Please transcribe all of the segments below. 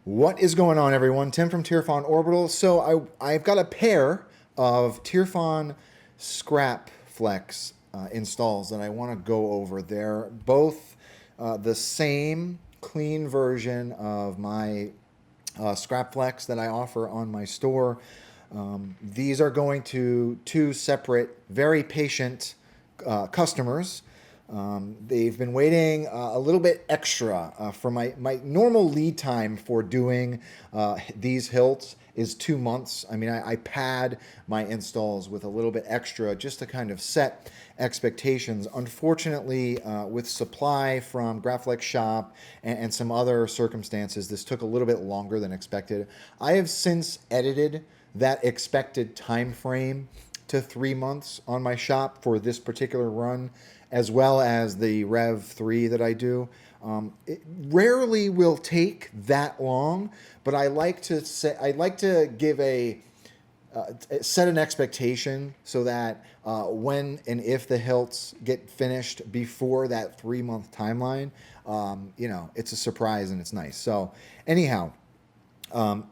What is going on, everyone? Tim from Tierfon Orbital. So I've got a pair of Tierfon Scrap Flex installs that I want to go over. They're both the same clean version of my Scrap Flex that I offer on my store. These are going to two separate, very patient customers. They've been waiting a little bit extra for my normal lead time for doing these hilts is 2 months. I mean, I pad my installs with a little bit extra just to kind of set expectations. Unfortunately, with supply from Graflex Shop and some other circumstances, this took a little bit longer than expected. I have since edited that expected time frame to 3 months on my shop for this particular run, as well as the Rev 3 that I do. It rarely will take that long, but I like to give set an expectation so that when and if the hilts get finished before that 3 month timeline, it's a surprise and it's nice. So anyhow,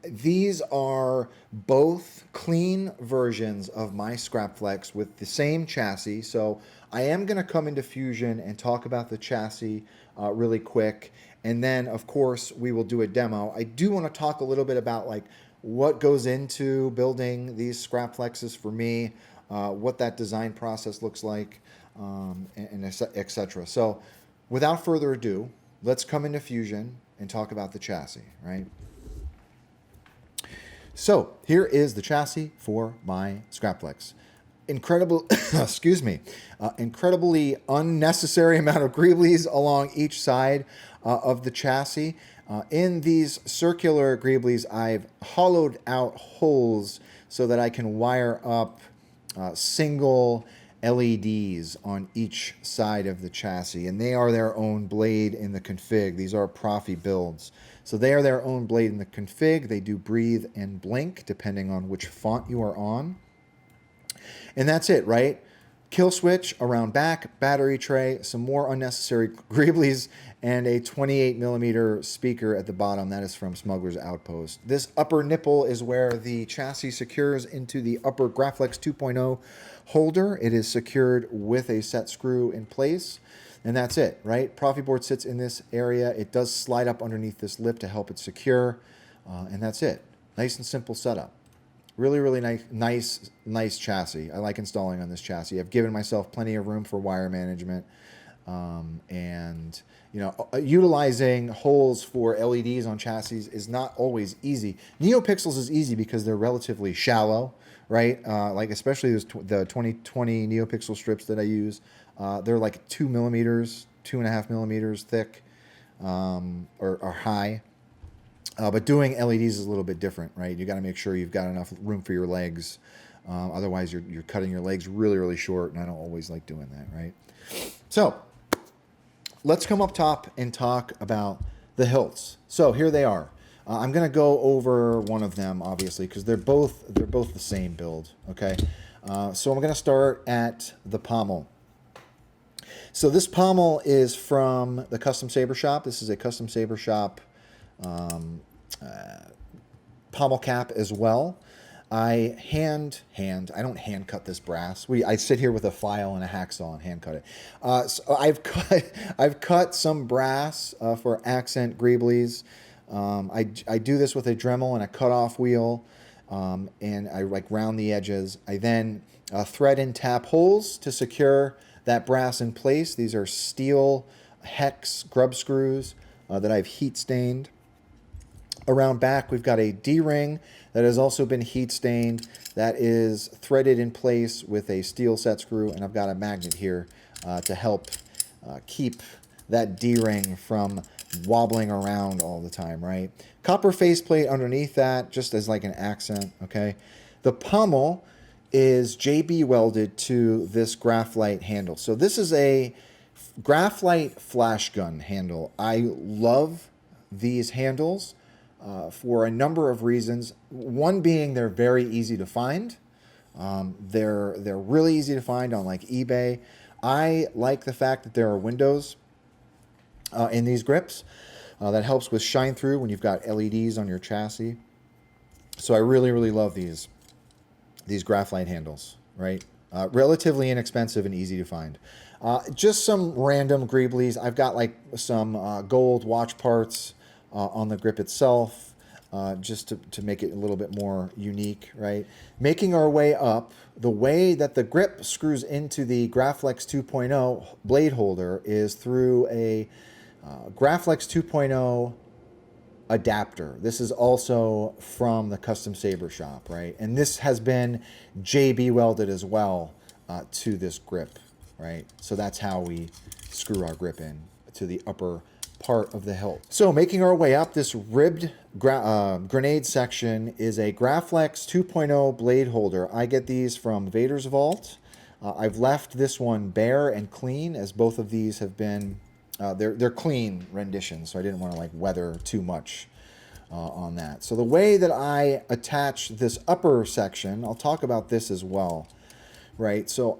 these are both clean versions of my Scrap Flex with the same chassis. So I am going to come into Fusion and talk about the chassis really quick. And then, of course, we will do a demo. I do want to talk a little bit about like what goes into building these Scrap Flexes for me, what that design process looks like, and et cetera. So without further ado, let's come into Fusion and talk about the chassis, right? So here is the chassis for my Scrap Flex. Incredible, excuse me, incredibly unnecessary amount of greeblies along each side of the chassis. In these circular greeblies, I've hollowed out holes so that I can wire up single LEDs on each side of the chassis, and they are their own blade in the config. These are Proffie builds. So they are their own blade in the config. They do breathe and blink depending on which font you are on. And that's it, right? Kill switch around back, battery tray, some more unnecessary greeblies, and a 28mm speaker at the bottom. That is from Smugglers Outpost. This upper nipple is where the chassis secures into the upper Graflex 2.0 holder. It is secured with a set screw in place. And that's it, right? Proffie board sits in this area. It does slide up underneath this lip to help it secure. And that's it. Nice and simple setup. Really, really nice chassis. I like installing on this chassis. I've given myself plenty of room for wire management. And, utilizing holes for LEDs on chassis is not always easy. NeoPixels is easy because they're relatively shallow, right? Like especially the 2020 NeoPixel strips that I use. They're like 2mm, 2.5mm thick, or high. But doing LEDs is a little bit different, right? You got to make sure you've got enough room for your legs. Otherwise, you're cutting your legs really, really short, and I don't always like doing that, right? So let's come up top and talk about the hilts. So here they are. I'm going to go over one of them, obviously, because they're both the same build, okay? So I'm going to start at the pommel. So this pommel is from the Custom Saber Shop. This is a Custom Saber Shop pommel cap as well. I don't hand cut this brass. I sit here with a file and a hacksaw and hand cut it. So I've cut some brass for accent greeblies. I do this with a Dremel and a cutoff wheel, and I like round the edges. I then thread and tap holes to secure that brass in place. These are steel hex grub screws that I've heat stained. Around back, we've got a D-ring that has also been heat stained. That is threaded in place with a steel set screw, and I've got a magnet here to help keep that D-ring from wobbling around all the time, right? Copper faceplate underneath that, just as like an accent, okay? The pommel is JB welded to this Graflite handle. So this is a Graflite Flashgun handle. I love these handles for a number of reasons. One being they're very easy to find. They're really easy to find on like eBay. I like the fact that there are windows in these grips. That helps with shine through when you've got LEDs on your chassis. So I really, really love these Graflite handles, right? Relatively inexpensive and easy to find. Just some random greeblies. I've got like some gold watch parts on the grip itself, just to make it a little bit more unique, right? Making our way up, the way that the grip screws into the Graflex 2.0 blade holder is through a Graflex 2.0 adapter. This is also from the Custom Saber shop, right? And this has been JB welded as well to this grip, right? So that's how we screw our grip in to the upper part of the hilt. So making our way up, this ribbed grenade section is a Graflex 2.0 blade holder. I get these from Vader's Vault. I've left this one bare and clean, as both of these have been they're clean renditions, so I didn't want to like weather too much on that. So the way that I attach this upper section, I'll talk about this as well, right? So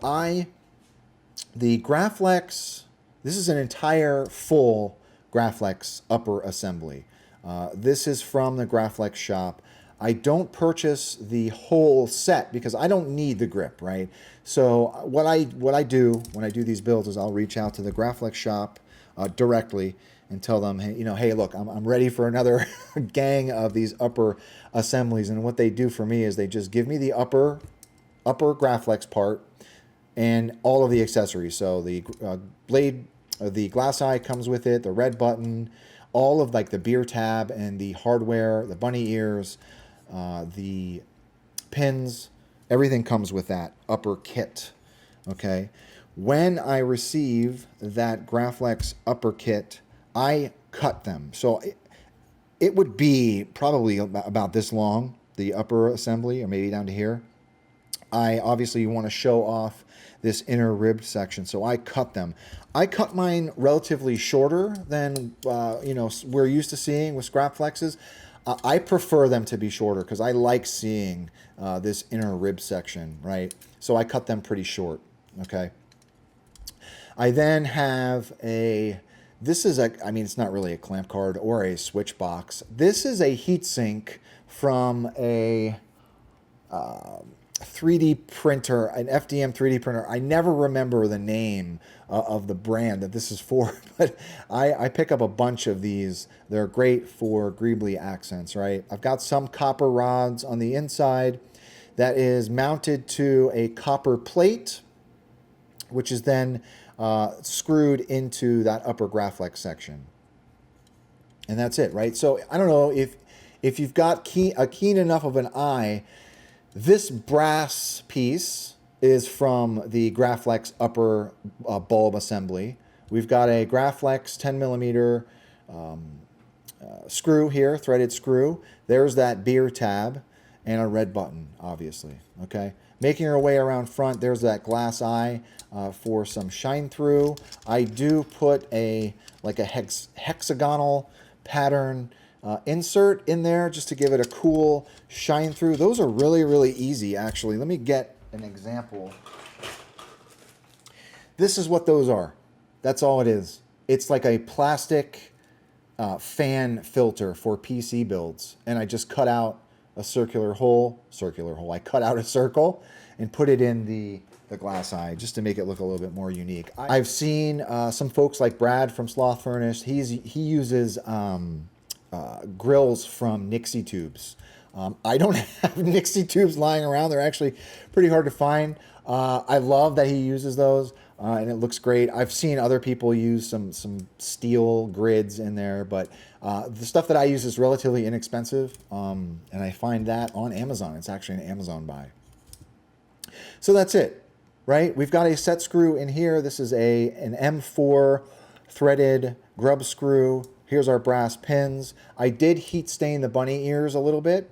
the Graflex, this is an entire full Graflex upper assembly. This is from the Graflex shop. I don't purchase the whole set because I don't need the grip, right? So what I do when I do these builds is I'll reach out to the Graflex shop directly and tell them, hey, hey, look, I'm ready for another gang of these upper assemblies. And what they do for me is they just give me the upper Graflex part and all of the accessories. So the blade, the glass eye comes with it, the red button, all of like the beer tab and the hardware, the bunny ears, the pins, everything comes with that upper kit, okay? When I receive that Graflex upper kit, I cut them. So it would be probably about this long, the upper assembly, or maybe down to here. I obviously want to show off this inner ribbed section, so I cut them. I cut mine relatively shorter than we're used to seeing with Scrapflexes. I prefer them to be shorter because I like seeing this inner rib section, right? So I cut them pretty short, okay? I then have this is it's not really a clamp card or a switch box. This is a heatsink from a 3D printer, an FDM 3D printer. I never remember the name of the brand that this is for, but I pick up a bunch of these. They're great for greebly accents, right? I've got some copper rods on the inside that is mounted to a copper plate, which is then screwed into that upper Graflex section. And that's it, right? So I don't know if you've got a keen enough of an eye. This brass piece is from the Graflex upper bulb assembly. We've got a Graflex 10 millimeter screw here, threaded screw. There's that beer tab and a red button, obviously, okay? Making our way around front, there's that glass eye for some shine through. I do put a hexagonal pattern insert in there just to give it a cool shine through. Those are really, really easy, actually. Let me get an example. This is what those are. That's all it is. It's like a plastic fan filter for PC builds, and I just cut out a circular hole. I cut out a circle and put it in the glass eye just to make it look a little bit more unique. I've seen some folks like Brad from Sloth Furnace. He uses grills from Nixie tubes. I don't have Nixie tubes lying around. They're actually pretty hard to find. I love that he uses those, and it looks great. I've seen other people use some steel grids in there, but the stuff that I use is relatively inexpensive, and I find that on Amazon. It's actually an Amazon buy. So that's it, right? We've got a set screw in here. This is an M4 threaded grub screw. Here's our brass pins. I did heat stain the bunny ears a little bit,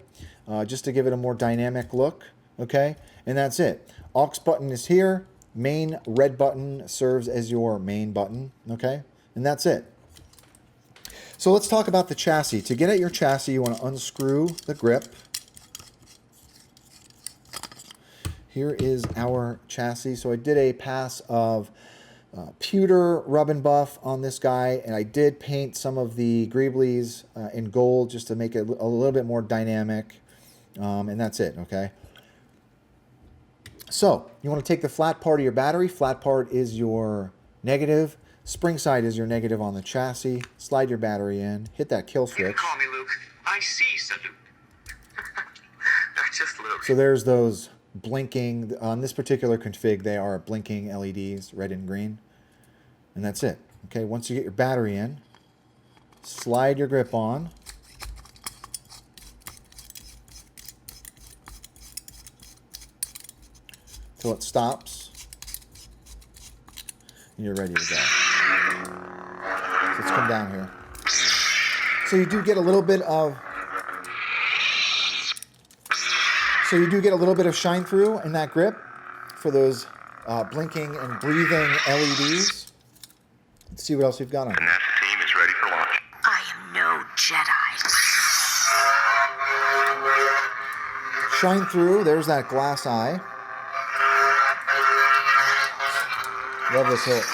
just to give it a more dynamic look, okay? And that's it. Aux button is here. Main red button serves as your main button, okay? And that's it. So let's talk about the chassis. To get at your chassis, you want to unscrew the grip. Here is our chassis. So I did a pass of pewter rub and buff on this guy, and I did paint some of the greeblies in gold just to make it a little bit more dynamic, and that's it, okay? So, you want to take the flat part of your battery. Flat part is your negative. Spring side is your negative on the chassis. Slide your battery in. Hit that kill switch. You can call me Luke. I see, said Luke. Not just Luke. So there's those blinking. On this particular config, they are blinking LEDs, red and green. And that's it. Okay, once you get your battery in, slide your grip on. Till it stops. And you're ready to go. So let's come down here. So you do get a little bit of shine through in that grip for those blinking and breathing LEDs. Let's see what else we've got on. And that team is ready for launch. I am no Jedi. Shine through. There's that glass eye. Love this hilt.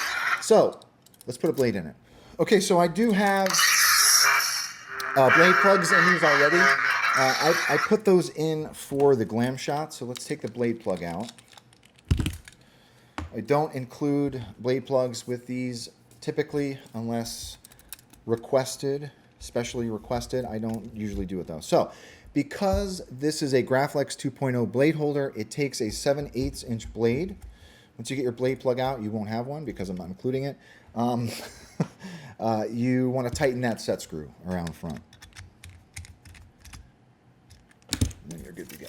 So, let's put a blade in it. Okay, so I do have blade plugs in these already. I put those in for the glam shot, so let's take the blade plug out. I don't include blade plugs with these typically unless requested, specially requested. I don't usually do it though. So, because this is a Graflex 2.0 blade holder, it takes a 7/8 inch blade. Once you get your blade plug out, you won't have one because I'm not including it. You want to tighten that set screw around front. And then you're good to go.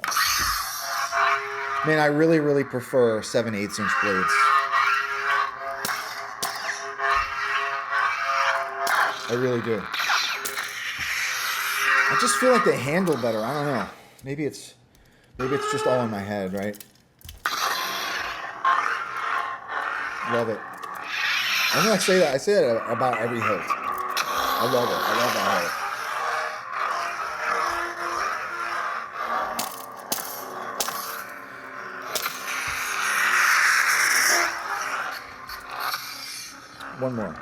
Man, I really, really prefer 7/8 inch blades. I really do. I just feel like they handle better. I don't know. Maybe it's just all in my head, right? Love it. I'm gonna say that. I say that about every hilt. I love it. I love that hilt. One more.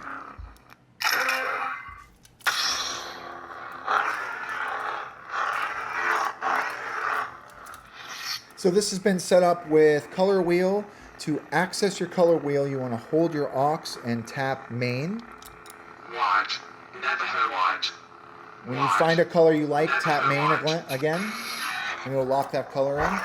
So this has been set up with color wheel. To access your color wheel, you want to hold your aux and tap main. White. Never heard white. When you find a color you like, tap main again, and it'll lock that color in.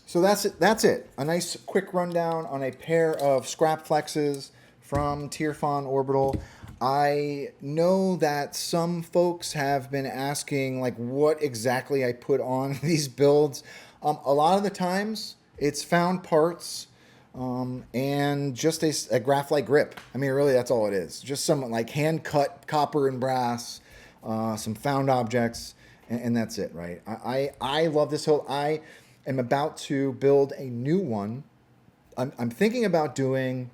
So that's it. That's it. A nice quick rundown on a pair of scrap flexes from Tierfon Orbital. I know that some folks have been asking like what exactly I put on these builds. A lot of the times it's found parts and just a Graflite grip. I mean, really, that's all it is. Just some like hand cut copper and brass, some found objects, and that's it, right? I love this hilt. I am about to build a new one. I'm thinking about doing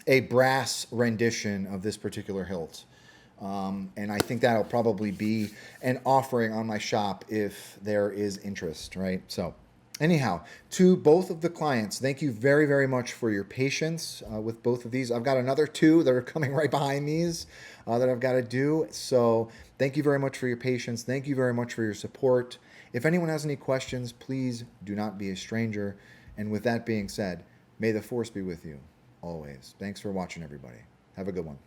a brass rendition of this particular hilt. And I think that'll probably be an offering on my shop if there is interest, right? So anyhow, to both of the clients, thank you very, very much for your patience with both of these. I've got another two that are coming right behind these that I've got to do. So thank you very much for your patience. Thank you very much for your support. If anyone has any questions, please do not be a stranger. And with that being said, may the force be with you always. Thanks for watching, everybody. Have a good one.